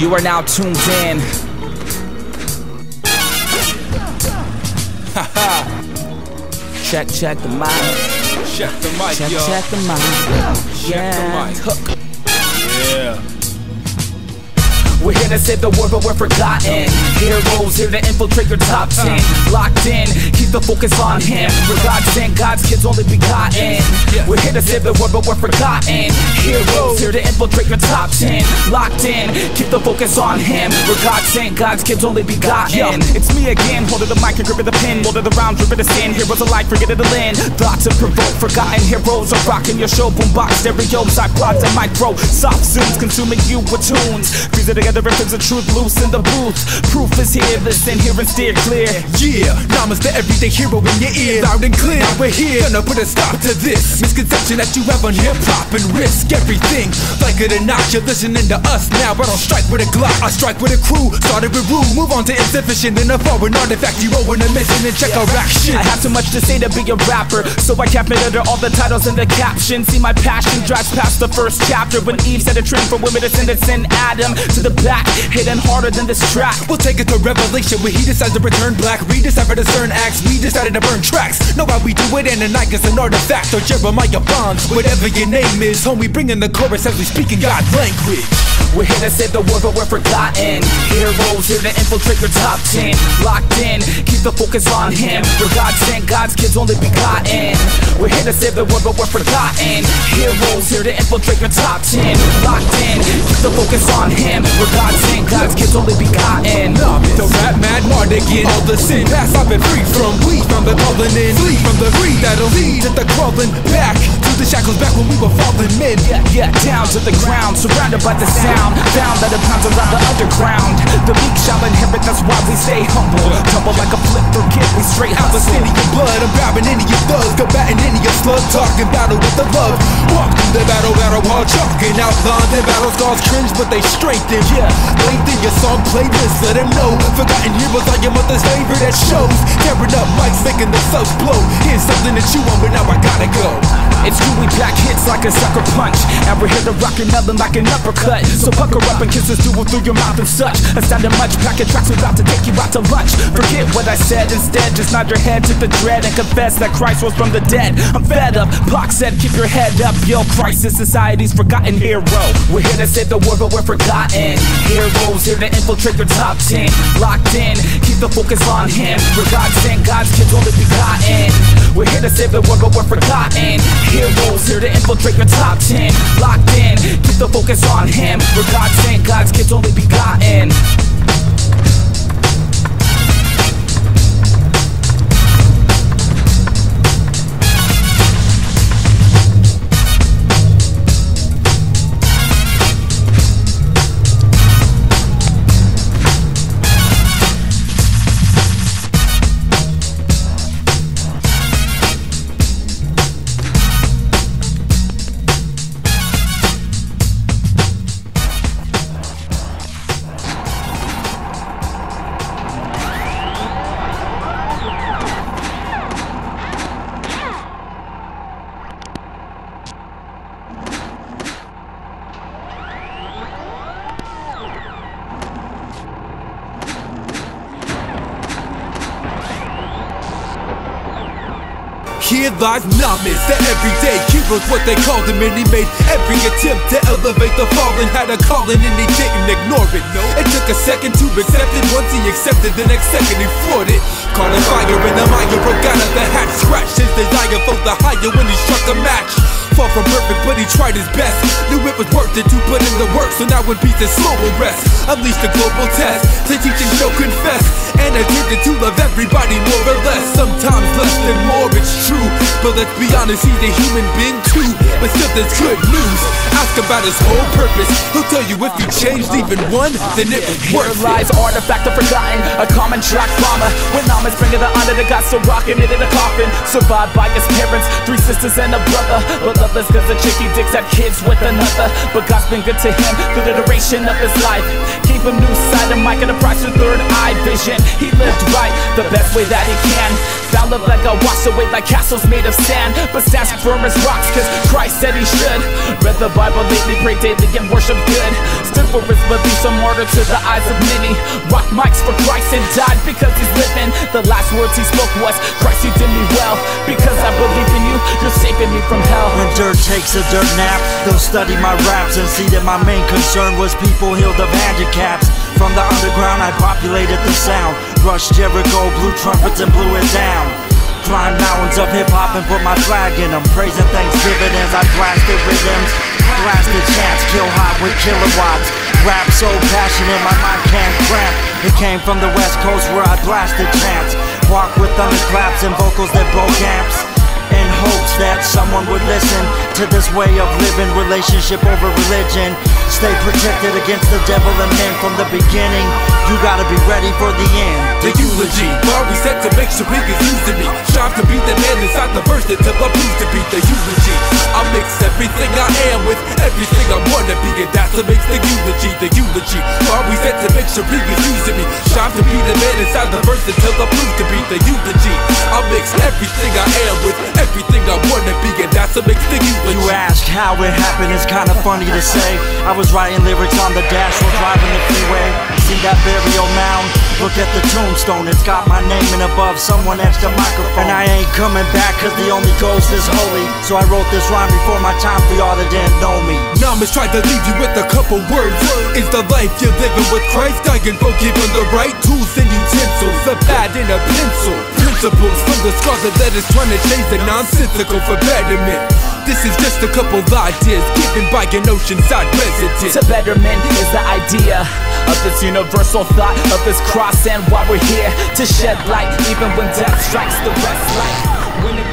You are now tuned in. Check the mic. Check the mic, yo. Check the mic. Check the mic. Hook. Yeah. We're here to save the world, but we're forgotten. Heroes here to infiltrate your top 10. Locked in, keep the focus on him. For God's sake, God's kids only begotten. We're here to save the world, but we're forgotten. Heroes here to infiltrate your top 10. Locked in, keep the focus on him. For God's sake, God's kids only begotten. It's me again, holding the mic and gripping the pen. Molded around, dripping the sin. Heroes alike, forget it to lend. Thoughts to provoke, forgotten heroes are rocking your show. Boombox, stereos, iPods, and micro. Soft zooms, consuming you with tunes. Freeze it together, rippers of truth loose in the booth. Proof is here, listen here and steer clear. Yeah, Nama's the everyday hero in your ear. Loud and clear, now we're here, gonna put a stop to this misconception that you have on hip-hop and risk everything. Like it or not, you're listening to us now. I don't strike with a Glock, I strike with a crew. Started with rude, move on to insufficient. Then a foreign artifact, you owe in a mission and check our action. I have too much to say to be a rapper, so I kept it under all the titles and the captions. See, my passion drives past the first chapter. When Eve set a trend for women to send Adam to the back, hitting harder than this track. We'll take it to Revelation where he decides to return black. We decipher the certain acts, we decided to burn tracks. Know how we do it, and a night is an artifact. Or Jeremiah Bonds, whatever your name is. Homie, bring in the chorus as we speak in God's language. We're here to save the world, but we're forgotten. Heroes here to infiltrate your top 10. Locked in, keep the focus on him. For God's sake, God's kids only begotten. We're here to save the world, but we're forgotten. Heroes here to infiltrate your top 10. Locked in, keep the focus on him. For God's sake, God's kids only begotten. The rap mad Mardigan, all the sin past I've been free from. We from the calling in, flee from the greed that'll lead to the crawling back to the shackles back when we were falling men. Yeah, down to the ground, surrounded by the sound. Found that it pounds around the underground. The meek shall inherit, that's why we stay humble. Tumble like a flip, forget we straight hustle. I'm in your blood, I'm grabbing any of your thugs, combating any of your slug, talking battle with the love. Walk through the battle while chalking out lines and battle scars cringe, but they strengthen. Lengthen your song playlist, let them know. Forgotten heroes like your mother's favorite at shows. Tearing up mics, making the subs blow. Here's something that you want, but now I gotta go. It's true, we back hits like a sucker punch, and we're here to rock your melon like an uppercut. So pucker up and kisses do through your mouth and such. Astounding much, packing tracks, we're about to take you out to lunch. Forget what I said, instead just nod your head to the dread and confess that Christ rose from the dead. I'm fed up, Pac said keep your head up. Yo, Christ is society's forgotten hero. We're here to save the world, but we're forgotten. Heroes here to infiltrate your top 10. Locked in, keep the focus on him. For God's sake, God's kids only begotten. We're here to save the world, but we're forgotten. Heroes here to infiltrate your top 10. Locked in, keep the focus on him. For God's sake, God's kids only begotten. Here lies Namas, the everyday heroes, what they called him, and he made every attempt to elevate the fallen. Had a calling and he didn't ignore it. It took a second to accept it. Once he accepted, the next second he fought it. Caught a fire and the mire broke out of the hatch. Scratched his desire for the higher when he struck a match. Far from perfect, but he tried his best. Knew it was worth it to put in the work, so now in peace and slow will rest. Unleash the global test, to teach and show confess, and attempted to love everybody more or less. Sometimes less than more, it's true, but let's be honest, he's a human being too. But still there's good news, ask about his whole purpose. He'll tell you if you changed even one, then it was worth it. Here lies artifact of forgotten, a common track bomber. When Nama's bringing the honor to God, still rocking it in a coffin. Survived by his parents, 3 sisters and a brother, but motherless cause the chick he dicks had kids with another. But God's been good to him through the duration of his life. Gave him new sight, a mic and a price for third eye vision. He lived right, the best way that he can. Found love that got washed away like castles made of sand, but stands firm as rocks cause Christ said he should. Read the Bible lately, pray daily and worship good. Stood for his beliefs, a martyr to the eyes of many. Rock mics for Christ and died because he's living. The last words he spoke was, Christ, you did me well. Because I believe in you, you're saving me from hell. When dirt takes a dirt nap, they'll study my raps and see that my main concern was people healed of handicaps. From the underground I populated the sound, rushed Jericho, blew trumpets and blew it down. Climbed mountains of hip-hop and put my flag in them, praising Thanksgiving as I blasted rhythms, blasted chants, kill hot with kilowatts. Rap so passionate my mind can't cramp. It came from the West Coast where I blasted chants. Walk with thunderclaps and vocals that broke amps, in hopes that someone would listen to this way of living, relationship over religion. Stay protected against the devil and men from the beginning. You gotta be ready for the end. The eulogy, bar we set to make sure he is using me. Strive to be the man inside the verse until I prove to be the eulogy. I mix everything I am with everything I wanna be, and that's what makes the eulogy. The eulogy, bar we set to make sure he is using me. Strive to be the man inside the verse until I prove to be the eulogy. I mix everything I am with everything I wanna be, and that's what makes the eulogy. You ask how it happened, it's kinda funny to say. I was writing lyrics on the dash while driving the freeway. See that burial mound? Look at the tombstone, it's got my name and above someone etched a microphone. And I ain't coming back cause the only ghost is holy. So I wrote this rhyme before my time for y'all that didn't know me. Namas tried to leave you with a couple words. Is the life you're living with Christ? Dying for giving the right tools and utensils, a pad and a pencil. Principles from the scarlet letters trying to change the nonsensical for betterment. This is just a couple ideas given by an oceanside resident. To betterment is the idea of this universal thought of this cross, and why we're here to shed light even when death strikes the rest. Like when it